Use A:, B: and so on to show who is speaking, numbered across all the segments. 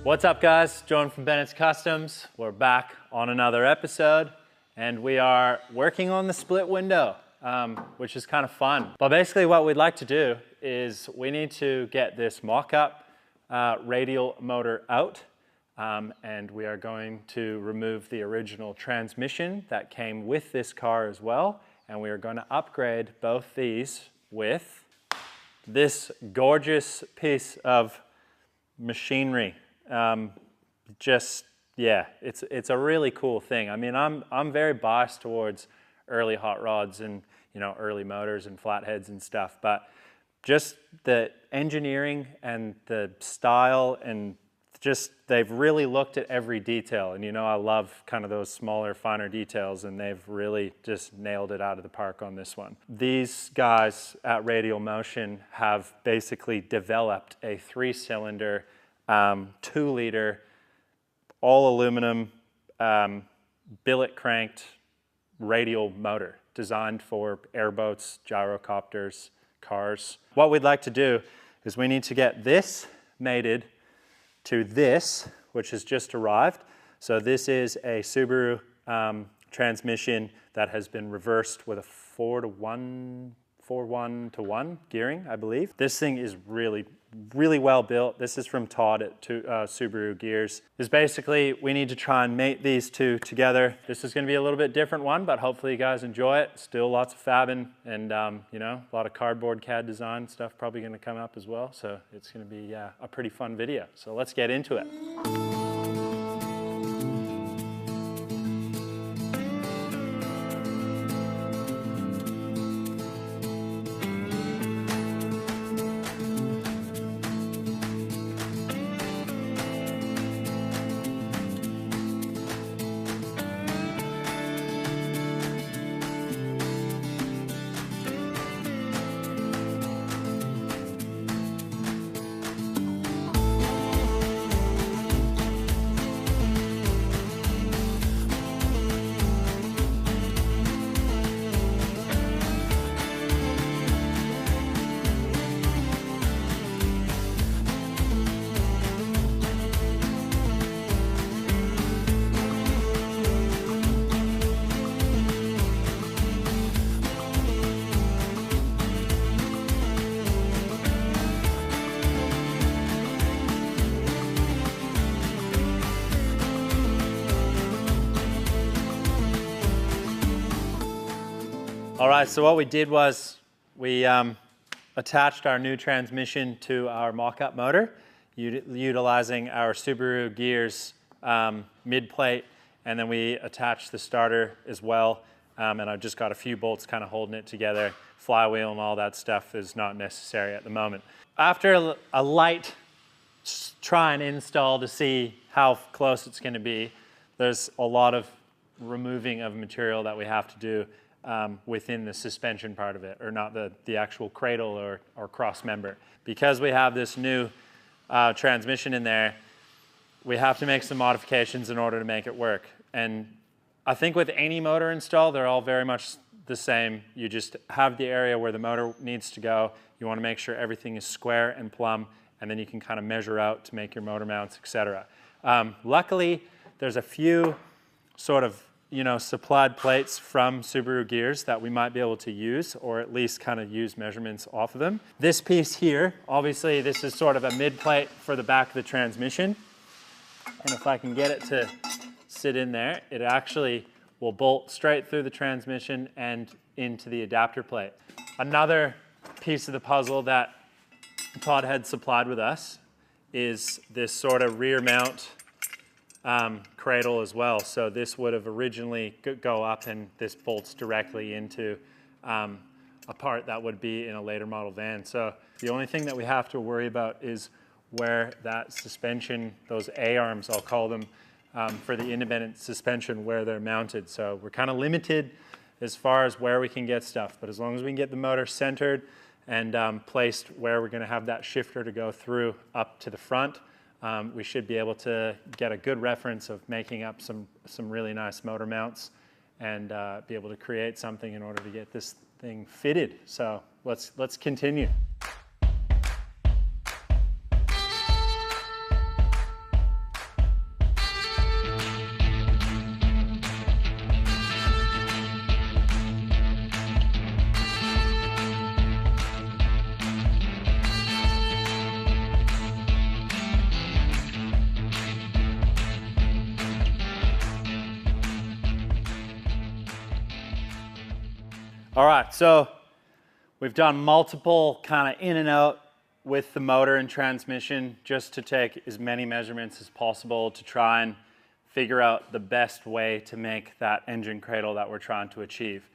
A: What's up, guys? John from Bennett's Customs. We're back on another episode, and we are working on the split window, which is kind of fun. But basically what we'd like to do is we need to get this mock-up radial motor out, and we are going to remove the original transmission that came with this car as well, and we are going to upgrade both these with this gorgeous piece of machinery. It's a really cool thing. I mean, I'm very biased towards early hot rods and, you know, early motors and flatheads and stuff, but just the engineering and the style and just, they've really looked at every detail. And, you know, I love kind of those smaller, finer details, and they've really just nailed it out of the park on this one. These guys at Radial Motion have basically developed a 3-cylinder 2-liter, all aluminum, billet cranked radial motor designed for airboats, gyrocopters, cars. What we'd like to do is we need to get this mated to this, which has just arrived. So this is a Subaru transmission that has been reversed with a 4-1-to-1 gearing, I believe. This thing is really well built. This is from Todd at Subaru Gears. Is basically, we need to try and mate these two together. This is gonna be a little bit different one, but hopefully you guys enjoy it. Still lots of fabbing and you know, a lot of cardboard CAD design stuff probably gonna come up as well. So it's gonna be a pretty fun video. So let's get into it. All right, so what we did was we attached our new transmission to our mock-up motor, utilizing our Subaru Gears mid-plate, and then we attached the starter as well, and I've just got a few bolts kind of holding it together. Flywheel and all that stuff is not necessary at the moment. After a light try and install to see how close it's going to be, there's a lot of removing of material that we have to do within the suspension part of it, or not the actual cradle or cross member. Because we have this new transmission in there, we have to make some modifications in order to make it work. And I think with any motor install, they're all very much the same. You just have the area where the motor needs to go. You want to make sure everything is square and plumb, and then you can kind of measure out to make your motor mounts, etc. Luckily, there's a few sort of, you know, supplied plates from Subaru Gears that we might be able to use, or at least kind of use measurements off of them. This piece here, obviously this is sort of a mid plate for the back of the transmission. And if I can get it to sit in there, it actually will bolt straight through the transmission and into the adapter plate. Another piece of the puzzle that Todd had supplied with us is this sort of rear mount cradle as well. So this would have originally go up, and this bolts directly into a part that would be in a later model van. So the only thing that we have to worry about is where that suspension, those A-arms, I'll call them, for the independent suspension, where they're mounted. So we're kind of limited as far as where we can get stuff, but as long as we can get the motor centered and placed where we're going to have that shifter to go through up to the front, we should be able to get a good reference of making up some really nice motor mounts and be able to create something in order to get this thing fitted. So let's continue. All right, so we've done multiple kind of in and out with the motor and transmission just to take as many measurements as possible to try and figure out the best way to make that engine cradle that we're trying to achieve.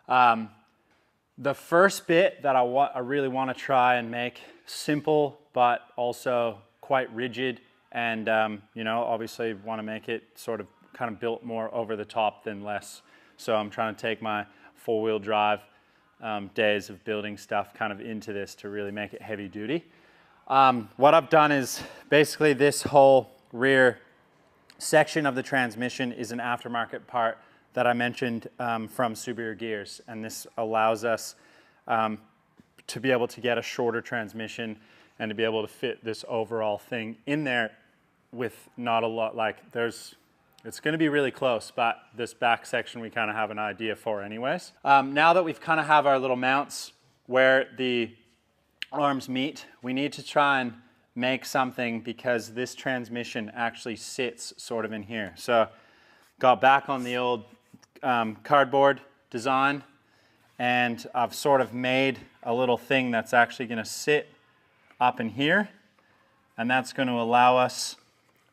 A: The first bit that I really want to try and make simple, but also quite rigid, and you know, obviously want to make it sort of kind of built more over the top than less. So I'm trying to take my four-wheel drive days of building stuff kind of into this to really make it heavy duty. What I've done is basically this whole rear section of the transmission is an aftermarket part that I mentioned from Subaru Gears, and this allows us to be able to get a shorter transmission and to be able to fit this overall thing in there with not a lot, like it's going to be really close, but this back section we kind of have an idea for anyways. Now that we've kind of have our little mounts where the arms meet, we need to try and make something because this transmission actually sits sort of in here. So got back on the old cardboard design, and I've sort of made a little thing that's actually going to sit up in here, and that's going to allow us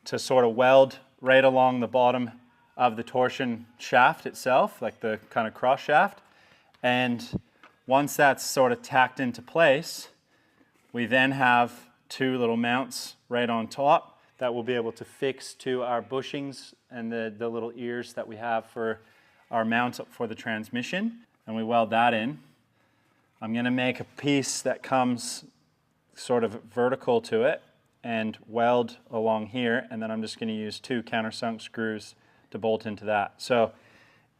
A: to sort of weld right along the bottom of the torsion shaft itself, like the kind of cross shaft. And once that's sort of tacked into place, we then have two little mounts right on top that we'll be able to fix to our bushings and the little ears that we have for our mounts for the transmission, and we weld that in. I'm going to make a piece that comes sort of vertical to it and weld along here, and then I'm just going to use two countersunk screws to bolt into that. So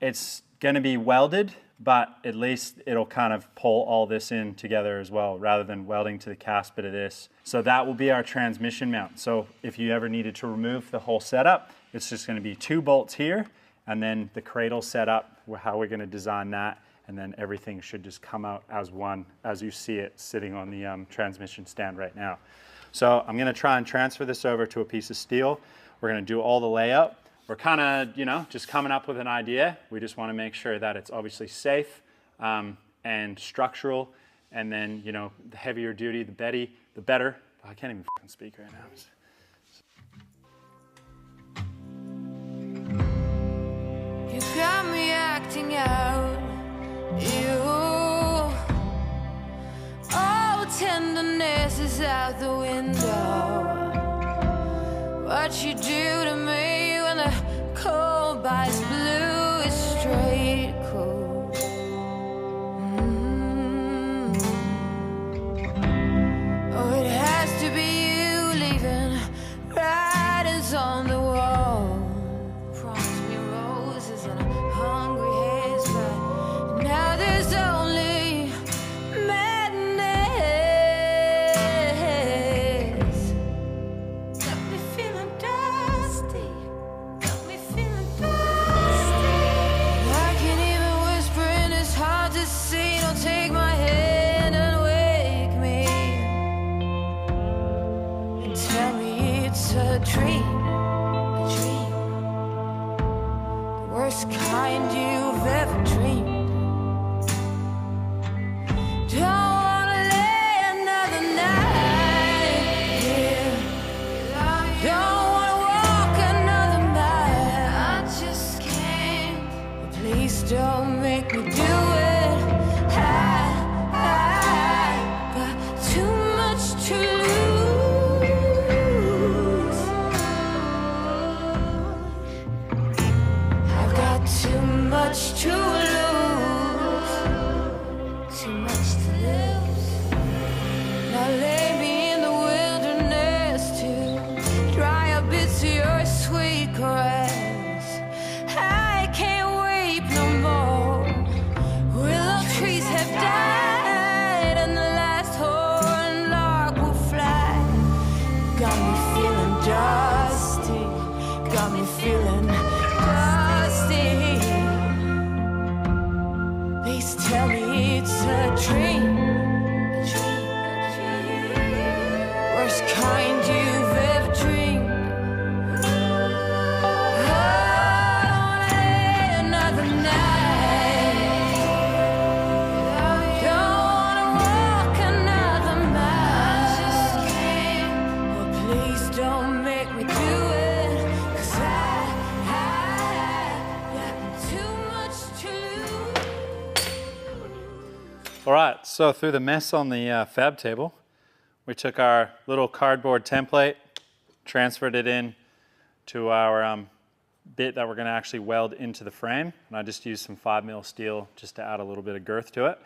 A: it's going to be welded, but at least it'll kind of pull all this in together as well, rather than welding to the cast bit of this. So that will be our transmission mount. So if you ever needed to remove the whole setup, it's just going to be two bolts here, and then the cradle setup, how we're going to design that, and then everything should just come out as one, as you see it sitting on the transmission stand right now. So I'm going to try and transfer this over to a piece of steel. We're going to do all the layout. We're kind of, you know, just coming up with an idea. We just want to make sure that it's obviously safe and structural. And then, you know, the heavier duty, the better. I can't even fucking speak right now.
B: You got me acting out. Oh, tenderness is out the window. What you do to me when the cold bites blue is straight cool. Oh, it has to be you leaving writings on the wall. Promise me roses and a hungry haze, but now there's only madness. Got me feeling dusty. Got me feeling dusty. I can't even whisper and it's hard to see. Don't take my hand and wake me and tell me it's a dream. A dream. The worst kind you've ever dreamed. Don't wanna lay another night here. Don't wanna walk another mile. I just can't. Please don't make me do it. I got too much to lose. I've got too much to lose. Too much to lose. Now lay me in the wilderness to dry up bits of your sweet caress. I can't wait no more. Willow trees have died and the last horn lark will fly. Got me feeling dusty. Got me feeling dusty.
A: All right, so through the mess on the fab table, we took our little cardboard template, transferred it in to our bit that we're going to actually weld into the frame, and I just used some 5mm steel just to add a little bit of girth to it.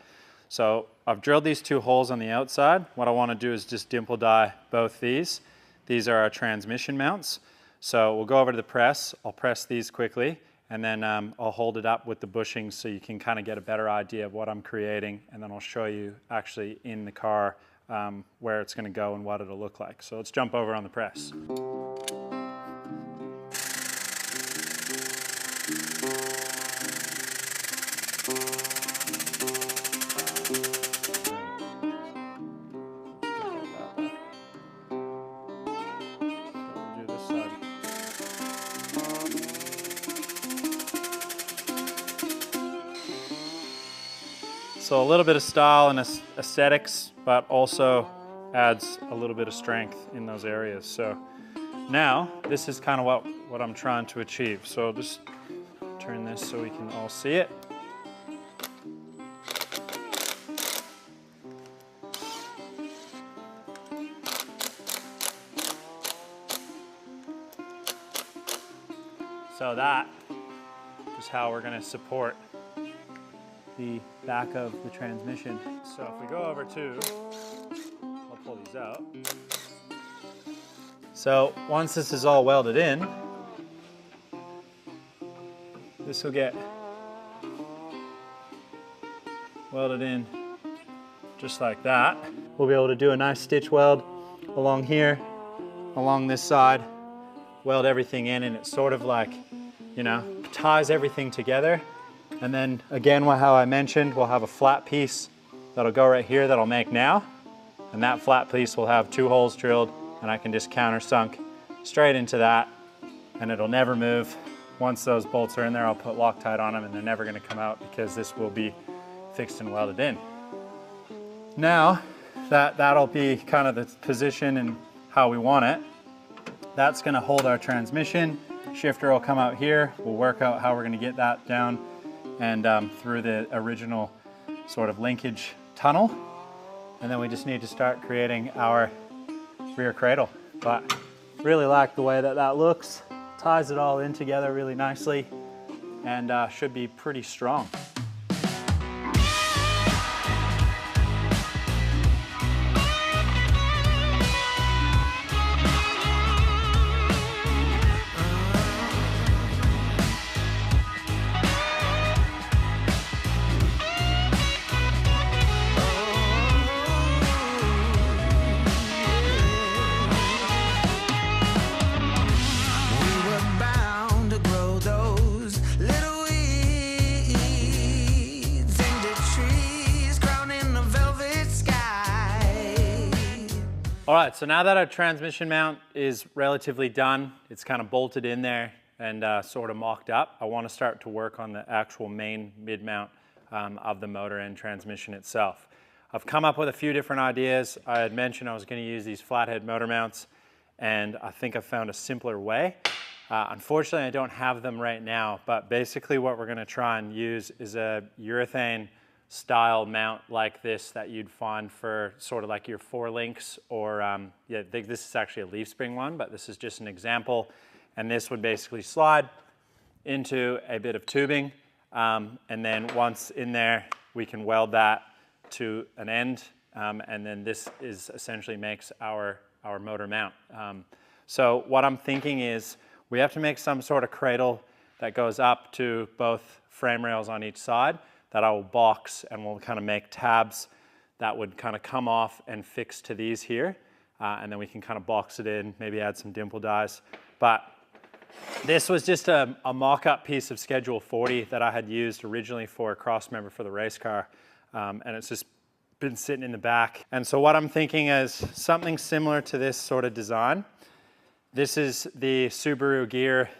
A: So I've drilled these 2 holes on the outside. What I want to do is just dimple die both these. These are our transmission mounts. So we'll go over to the press. I'll press these quickly, and then I'll hold it up with the bushings so you can kind of get a better idea of what I'm creating, and then I'll show you actually in the car where it's going to go and what it'll look like. So let's jump over on the press. So a little bit of style and aesthetics, but also adds a little bit of strength in those areas. So now this is kind of what I'm trying to achieve. So just turn this so we can all see it. So that is how we're going to support the back of the transmission. So if we go over to, I'll pull these out. So once this is all welded in, this will get welded in just like that. We'll be able to do a nice stitch weld along here, along this side, weld everything in, and it's sort of like, you know, ties everything together. And then again, how I mentioned, we'll have a flat piece that'll go right here that'll make now. And that flat piece will have 2 holes drilled, and I can just countersunk straight into that, and it'll never move. Once those bolts are in there, I'll put Loctite on them, and they're never gonna come out because this will be fixed and welded in. Now, that'll be kind of the position and how we want it. That's gonna hold our transmission. Shifter will come out here. We'll work out how we're gonna get that down and through the original sort of linkage tunnel. And then we just need to start creating our rear cradle. But really like the way that looks. Ties it all in together really nicely, and should be pretty strong. All right, so now that our transmission mount is relatively done, it's kind of bolted in there and sort of mocked up, I want to start to work on the actual main mid-mount of the motor and transmission itself. I've come up with a few different ideas. I had mentioned I was going to use these flathead motor mounts, and I think I found a simpler way. Unfortunately, I don't have them right now, but basically what we're going to try and use is a urethane style mount like this that you'd find for sort of like your 4-links, or yeah, I think this is actually a leaf spring one, but this is just an example. And this would basically slide into a bit of tubing, and then once in there, we can weld that to an end, and then this is essentially makes our motor mount. So what I'm thinking is we have to make some sort of cradle that goes up to both frame rails on each side that I will box, and we'll kind of make tabs that would kind of come off and fix to these here. And then we can kind of box it in, maybe add some dimple dies. But this was just a mock-up piece of Schedule 40 that I had used originally for a cross member for the race car. And it's just been sitting in the back. And so what I'm thinking is something similar to this sort of design. This is the Subaru gear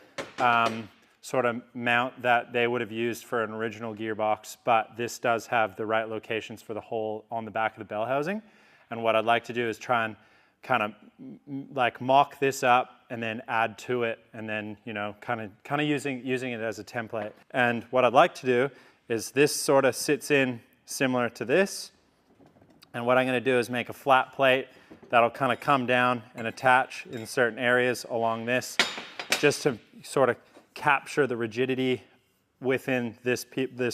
A: sort of mount that they would have used for an original gearbox, but this does have the right locations for the hole on the back of the bell housing. And what I'd like to do is try and kind of like mock this up and then add to it, and then, you know, kind of using it as a template. And what I'd like to do is this sort of sits in similar to this. And what I'm going to do is make a flat plate that'll kind of come down and attach in certain areas along this, just to sort of capture the rigidity within this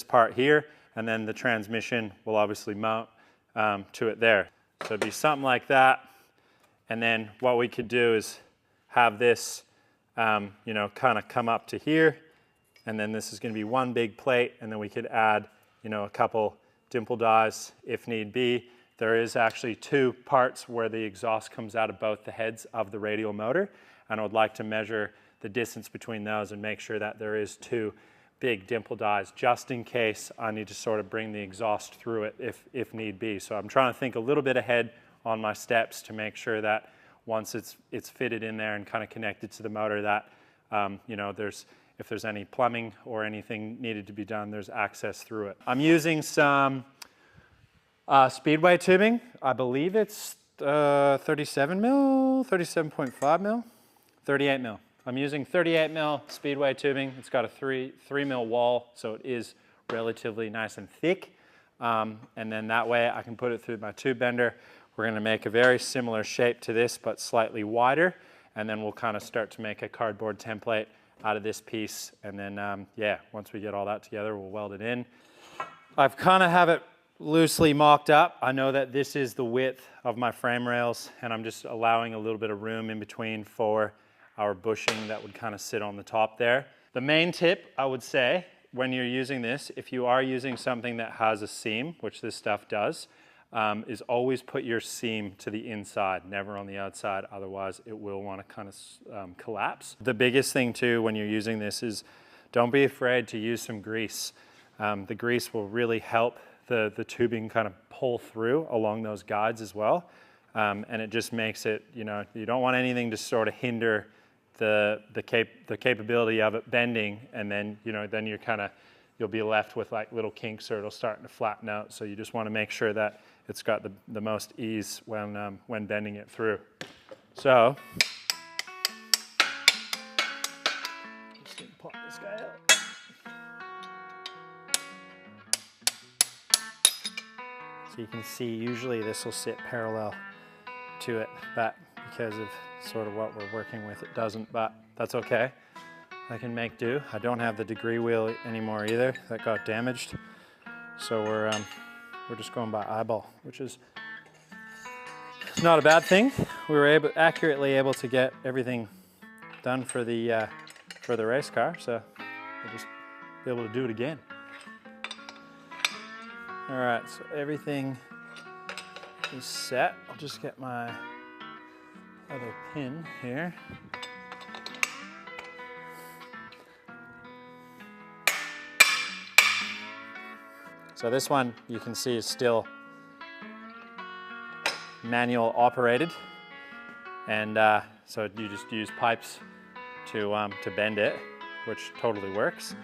A: part here, and then the transmission will obviously mount to it there. So it'd be something like that, and then what we could do is have this, you know, kind of come up to here, and then this is going to be one big plate, and then we could add, you know, a couple dimple dies if need be. There is actually two parts where the exhaust comes out of both the heads of the radial motor, and I would like to measure the distance between those and make sure that there is two big dimple dies, just in case I need to sort of bring the exhaust through it if need be. So I'm trying to think a little bit ahead on my steps to make sure that once it's fitted in there and kind of connected to the motor, that you know, if there's any plumbing or anything needed to be done, there's access through it. I'm using some Speedway tubing. I believe it's 37 mil, 37.5 mil, 38 mil. I'm using 38 mil Speedway tubing. It's got a 3 mil wall, so it is relatively nice and thick. And then that way I can put it through my tube bender. We're going to make a very similar shape to this, but slightly wider. And then we'll kind of start to make a cardboard template out of this piece. And then, yeah, once we get all that together, we'll weld it in. I've kind of have it loosely mocked up. I know that this is the width of my frame rails, and I'm just allowing a little bit of room in between for our bushing that would kind of sit on the top there. The main tip, I would say, when you're using this, if you are using something that has a seam, which this stuff does, is always put your seam to the inside, never on the outside, otherwise it will want to kind of collapse. The biggest thing too when you're using this is don't be afraid to use some grease. The grease will really help the tubing kind of pull through along those guides as well. And it just makes it, you know, you don't want anything to sort of hinder the capability of it bending, and then, you know, then you'll be left with like little kinks, or it'll start to flatten out. So you just want to make sure that it's got the most ease when bending it through. So just gonna pop this guy out. So you can see usually this will sit parallel to it, but because of sort of what we're working with, it doesn't, but that's okay. I can make do. I don't have the degree wheel anymore either. That got damaged. So we're just going by eyeball, which is not a bad thing. We were accurately able to get everything done for the race car, so we'll just be able to do it again. All right, so everything is set. I'll just get my other pin here. So this one you can see is still manual operated, and so you just use pipes to bend it, which totally works.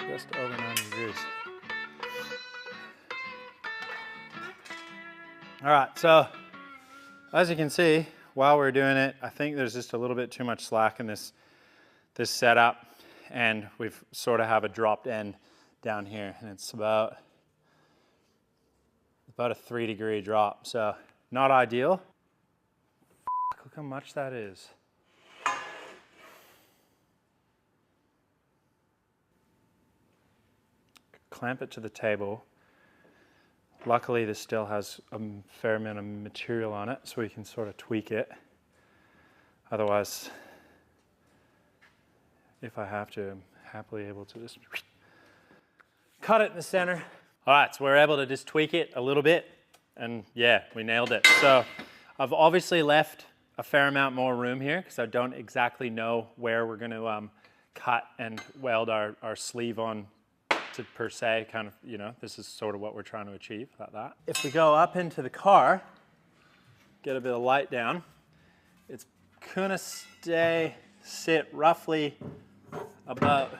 A: Just over 90 degrees. All right, so as you can see, while we're doing it, I think there's just a little bit too much slack in this setup, and we've sort of have a dropped end down here, and it's about a 3-degree drop, so not ideal. Look how much that is. Clamp it to the table. Luckily, this still has a fair amount of material on it, so we can sort of tweak it. Otherwise, if I have to, I'm happily able to just cut it in the center. All right, so we're able to just tweak it a little bit, and yeah, we nailed it. So I've obviously left a fair amount more room here because I don't exactly know where we're going to cut and weld our sleeve on to per se, kind of, you know, this is sort of what we're trying to achieve, like that. If we go up into the car, get a bit of light down, it's gonna sit roughly about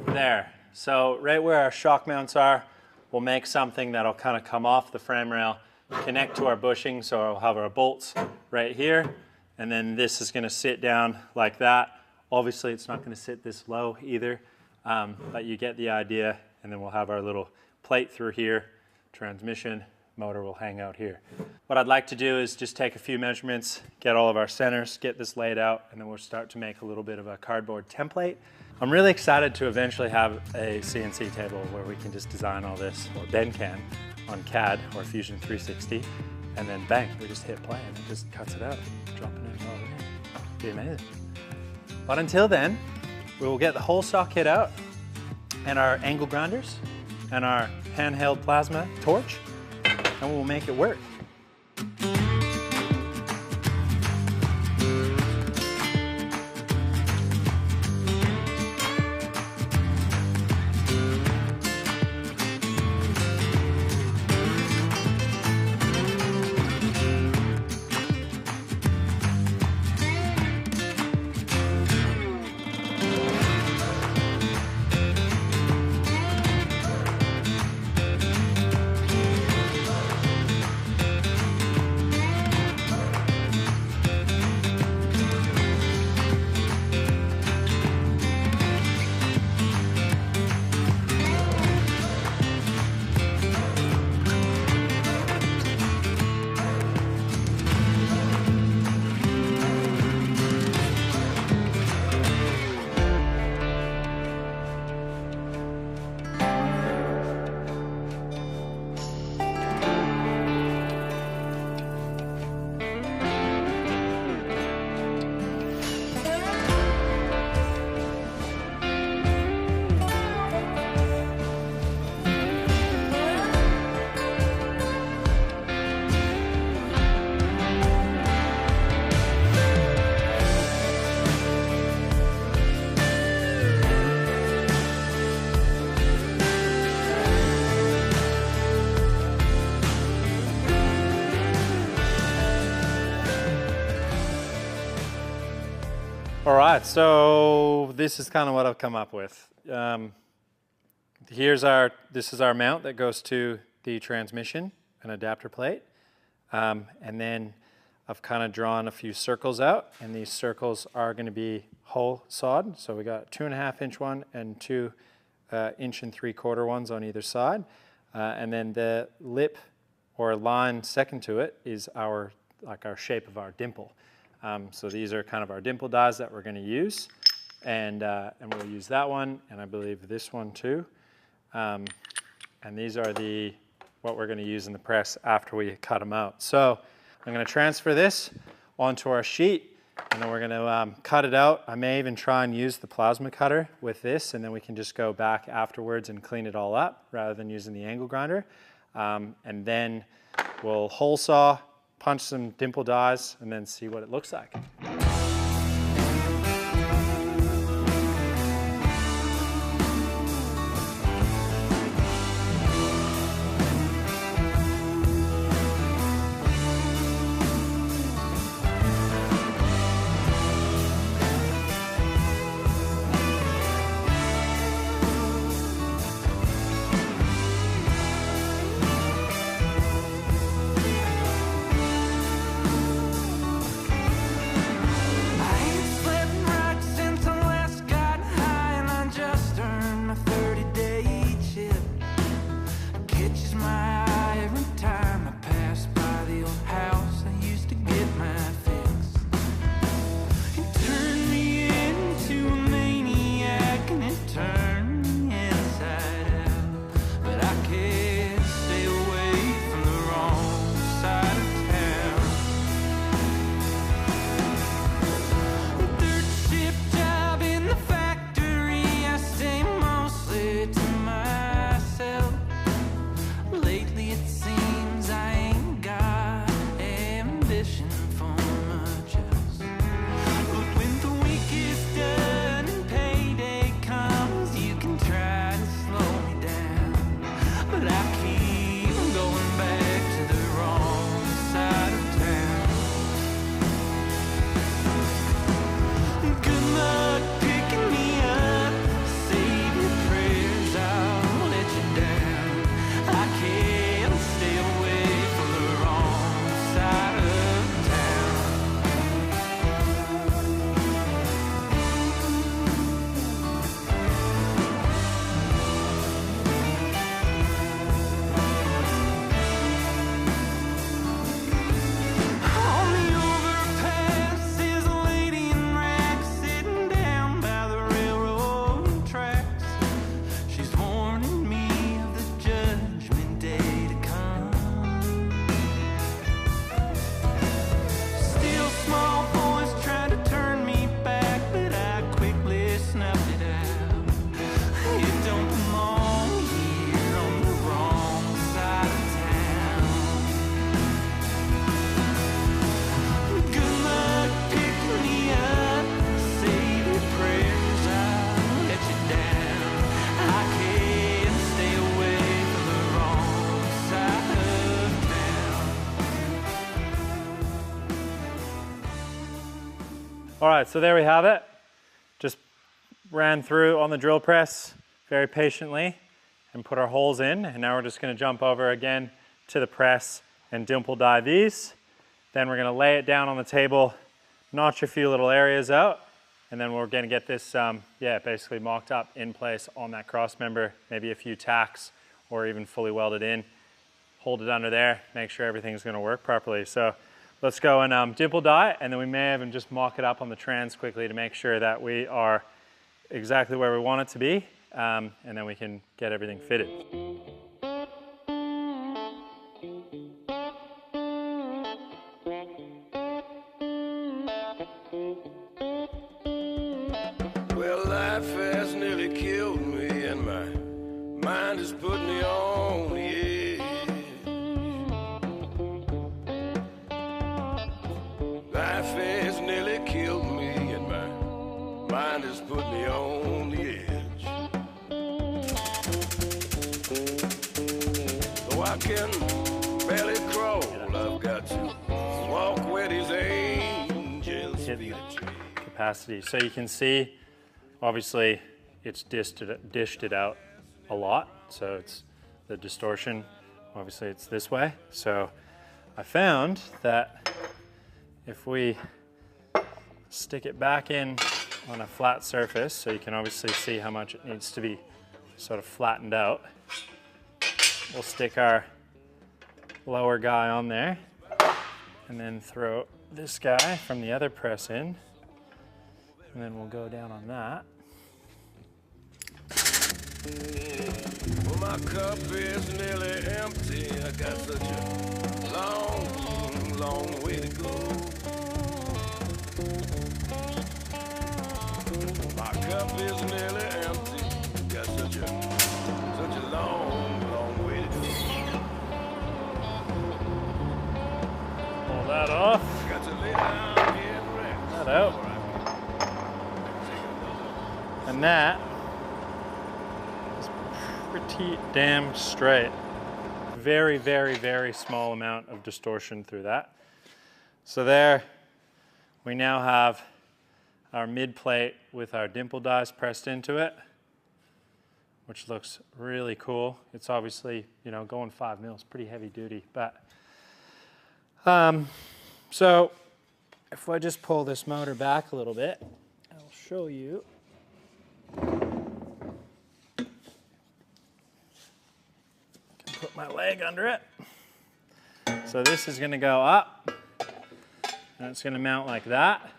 A: there. So right where our shock mounts are, we'll make something that'll kind of come off the frame rail, connect to our bushing, so I'll have our bolts right here, and then this is gonna sit down like that. Obviously it's not gonna sit this low either, but you get the idea, and then we'll have our little plate through here, transmission, motor will hang out here. What I'd like to do is just take a few measurements, get all of our centers, get this laid out, and then we'll start to make a little bit of a cardboard template. I'm really excited to eventually have a CNC table where we can just design all this, or Ben can, on CAD or Fusion 360, and then bang, we just hit play and it just cuts it out, dropping it all in. Be amazing. But until then, we will get the whole saw kit out and our angle grinders and our handheld plasma torch, and we'll make it work. All right, so this is kind of what I've come up with. This is our mount that goes to the transmission, an adapter plate. And then I've kind of drawn a few circles out, and these circles are going to be hole sawed. So we got 2.5 inch one and 2 inch and 3/4 ones on either side. And then the lip or line second to it is our shape of our dimple. So these are kind of our dimple dies that we're going to use, and we'll use that one, and I believe this one too. And these are what we're going to use in the press after we cut them out. So I'm going to transfer this onto our sheet, and then we're going to cut it out. I may even try and use the plasma cutter with this, and then we can just go back afterwards and clean it all up rather than using the angle grinder. And then we'll hole saw, punch some dimple dies, and then see what it looks like.
B: Lately it seems I ain't got ambition for myself.
A: All right, so there we have it. Just ran through on the drill press very patiently and put our holes in. And now we're just gonna jump over again to the press and dimple die these. Then we're gonna lay it down on the table, notch a few little areas out, and then we're gonna get this, basically mocked up in place on that cross member, maybe a few tacks or even fully welded in. Hold it under there, make sure everything's gonna work properly. So let's go and dimple die, and then we may even just mock it up on the trans quickly to make sure that we are exactly where we want it to be, and then we can get everything fitted.
C: Well, life has nearly killed me, and my mind has put me on the edge. Life has nearly killed me, and my mind has put me on the edge. Though I can barely crawl, I've got to walk where these angels feel.
A: Capacity. So you can see, obviously, it's dished it out a lot. So it's the distortion, obviously it's this way. So I found that if we stick it back in on a flat surface, so you can obviously see how much it needs to be sort of flattened out. We'll stick our lower guy on there and then throw this guy from the other press in. And then we'll go down on that.
C: Well, my cup is nearly empty. I got such a long, long way to go. My cup is nearly empty. Got such a long, long way to go.
A: Pull that off.
C: Got to lay down here and rest.
A: That out. And that is pretty damn straight. Very, very, very small amount of distortion through that. So there, we now have our mid plate with our dimple dies pressed into it, which looks really cool. It's obviously, you know, going 5 mils, pretty heavy duty, but so if I just pull this motor back a little bit, I'll show you. Put my leg under it. So this is going to go up, and it's going to mount like that.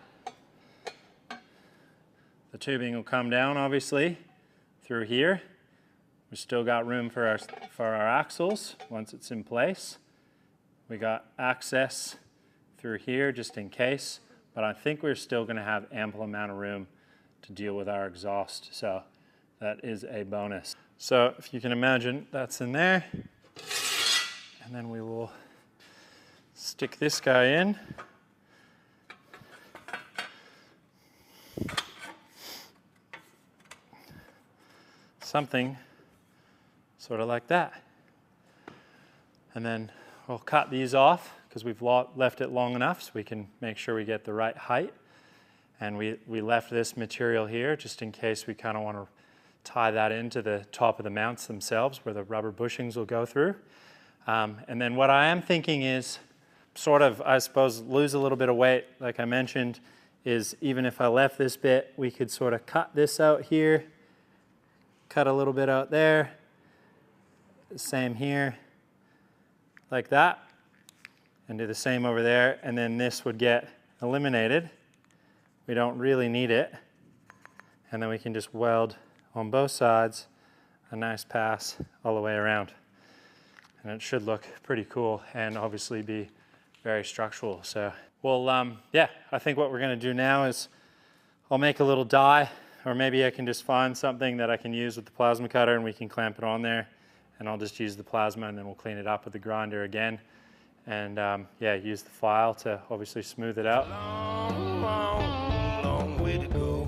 A: The tubing will come down, obviously, through here. We've still got room for our axles once it's in place. We got access through here just in case, but I think we're still going to have ample amount of room to deal with our exhaust, so that is a bonus. So if you can imagine, that's in there, and then we will stick this guy in. Something sort of like that. And then we'll cut these off because we've left it long enough so we can make sure we get the right height. And we left this material here just in case we kind of want to tie that into the top of the mounts themselves where the rubber bushings will go through. And then what I am thinking is sort of, I suppose, lose a little bit of weight, like I mentioned, is even if I left this bit, we could sort of cut this out here, cut a little bit out there, same here, like that, and do the same over there, and then this would get eliminated. We don't really need it, and then we can just weld on both sides a nice pass all the way around. And it should look pretty cool and obviously be very structural. So, well, yeah, I think what we're gonna do now is I'll make a little die, or maybe I can just find something that I can use with the plasma cutter and we can clamp it on there, and I'll just use the plasma and then we'll clean it up with the grinder again. And yeah, use the file to obviously smooth it out.
C: Long, long, long way to go.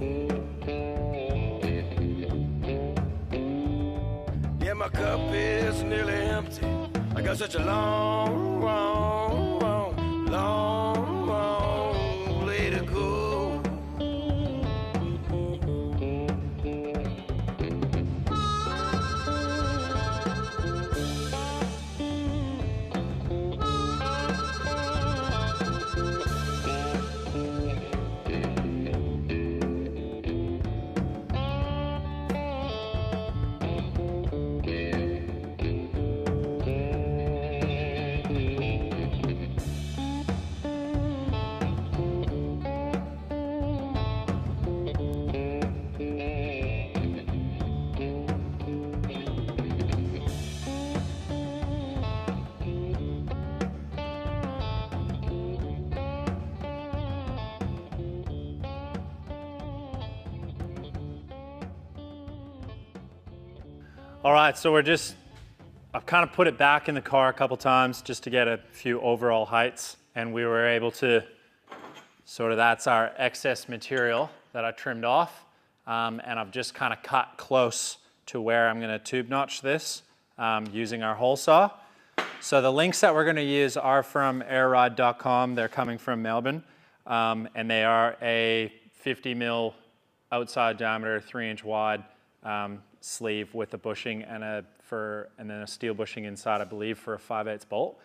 C: Yeah, my cup is nearly empty. I got such a long, long, long, long, long way to go.
A: All right, so I've kind of put it back in the car a couple times just to get a few overall heights, and we were able to that's our excess material that I trimmed off, and I've just kind of cut close to where I'm going to tube notch this using our hole saw. So the links that we're going to use are from airride.com. They're coming from Melbourne, and they are a 50 mil outside diameter, 3-inch wide sleeve with a bushing and then a steel bushing inside, I believe, for a 5/8 bolt.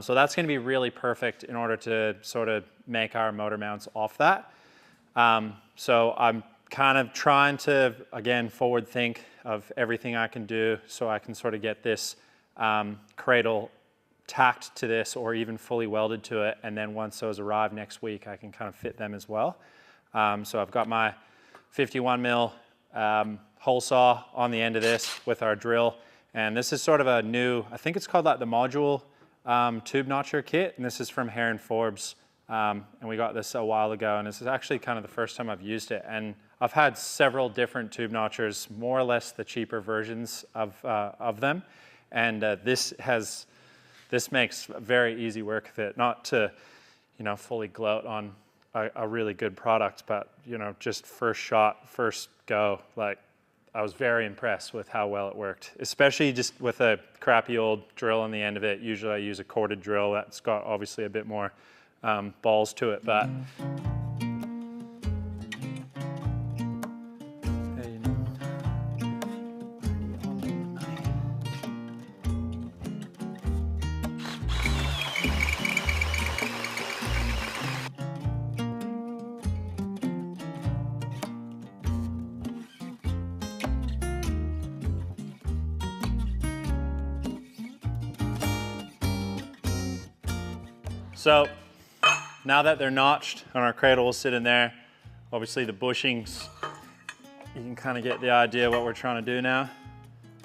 A: So that's going to be really perfect in order to sort of make our motor mounts off that. So I'm kind of trying to, again, forward think of everything I can do so I can sort of get this cradle tacked to this or even fully welded to it. And then once those arrive next week, I can kind of fit them as well. So I've got my 51 mil hole saw on the end of this with our drill. And this is sort of a new, I think it's called like the module tube notcher kit, and this is from Heron Forbes, and we got this a while ago, and this is actually kind of the first time I've used it. And I've had several different tube notchers, more or less the cheaper versions of them, and this makes very easy work of it. Not to, fully gloat on a really good product, but just first shot, first go, like, I was very impressed with how well it worked, especially just with a crappy old drill on the end of it. Usually I use a corded drill that's got obviously a bit more balls to it, but so now that they're notched and our cradle will sit in there, obviously the bushings, you can kind of get the idea what we're trying to do now.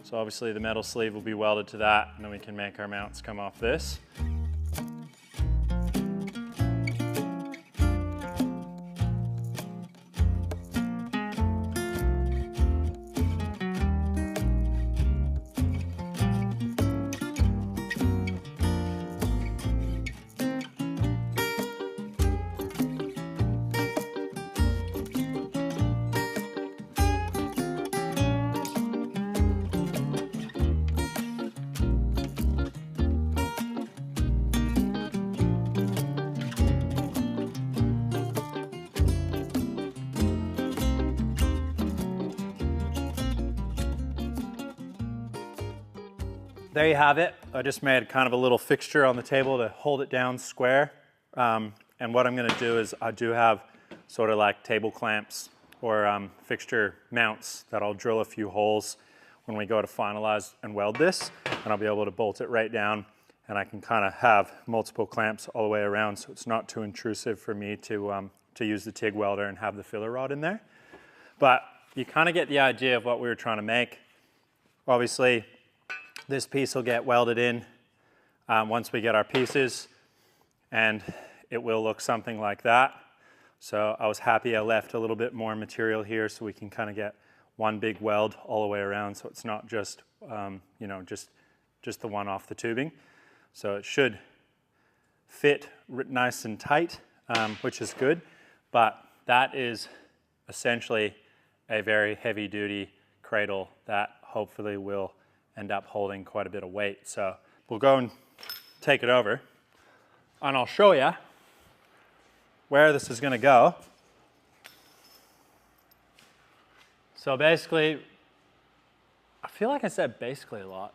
A: So obviously the metal sleeve will be welded to that, and then we can make our mounts come off this. There you have it. I just made kind of a little fixture on the table to hold it down square. And what I'm gonna do is I do have sort of like table clamps or fixture mounts that I'll drill a few holes when we go to finalize and weld this. And I'll be able to bolt it right down, and I can kind of have multiple clamps all the way around, so it's not too intrusive for me to use the TIG welder and have the filler rod in there. But you kind of get the idea of what we were trying to make. Obviously, this piece will get welded in once we get our pieces, and it will look something like that. So I was happy I left a little bit more material here so we can kind of get one big weld all the way around, so it's not just, just the one off the tubing. So it should fit nice and tight, which is good, but that is essentially a very heavy duty cradle that hopefully will end up holding quite a bit of weight. So we'll go and take it over, and I'll show you where this is going to go. So basically, I feel like I said basically a lot.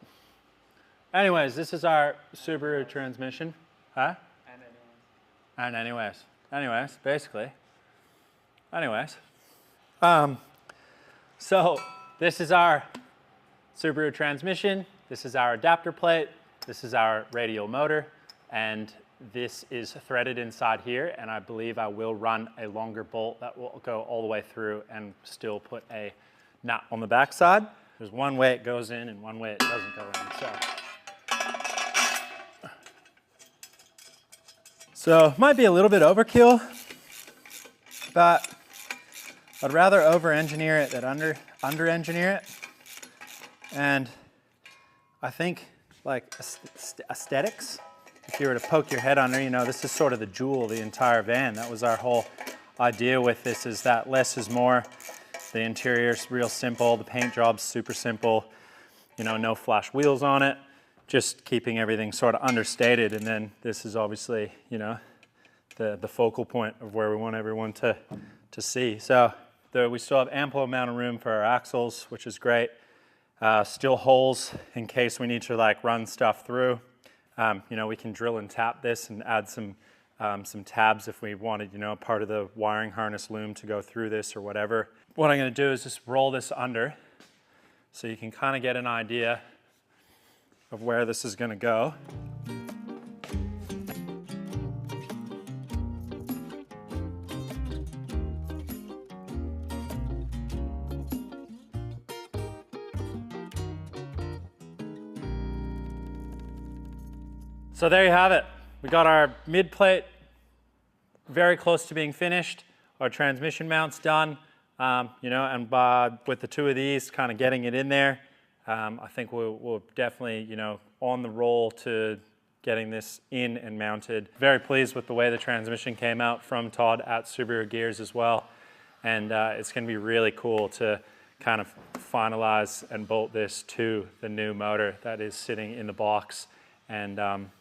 A: Anyways, this is our Subaru transmission. Huh? And anyways, basically. Anyways. So this is our Subaru transmission, this is our adapter plate, this is our radial motor, and this is threaded inside here, and I believe I will run a longer bolt that will go all the way through and still put a nut on the back side. There's one way it goes in and one way it doesn't go in. So might be a little bit overkill, but I'd rather over-engineer it than under-engineer it. And I think like aesthetics, if you were to poke your head under, you know, this is sort of the jewel of the entire van. That was our whole idea with this, is that less is more. The interior's real simple, the paint job's super simple, you know, no flash wheels on it, just keeping everything sort of understated. And then this is obviously, you know, the focal point of where we want everyone to see. So we still have ample amount of room for our axles, which is great. Still holes in case we need to like run stuff through. You know, we can drill and tap this and add some tabs if we wanted, you know, part of the wiring harness loom to go through this or whatever. What I'm going to do is just roll this under so you can kind of get an idea of where this is going to go. So there you have it. We got our mid plate very close to being finished. Our transmission mount's done. You know, and with the two of these kind of getting it in there, I think we'll definitely, you know, on the roll to getting this in and mounted. Very pleased with the way the transmission came out from Todd at Subaru Gears as well. And it's going to be really cool to kind of finalize and bolt this to the new motor that is sitting in the box, and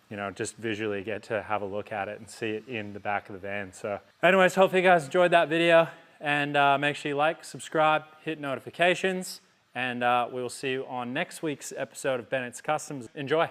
A: you know, just visually get to have a look at it and see it in the back of the van. So anyways, hopefully you guys enjoyed that video. And make sure you like, subscribe, hit notifications, and we will see you on next week's episode of Bennett's Customs. Enjoy.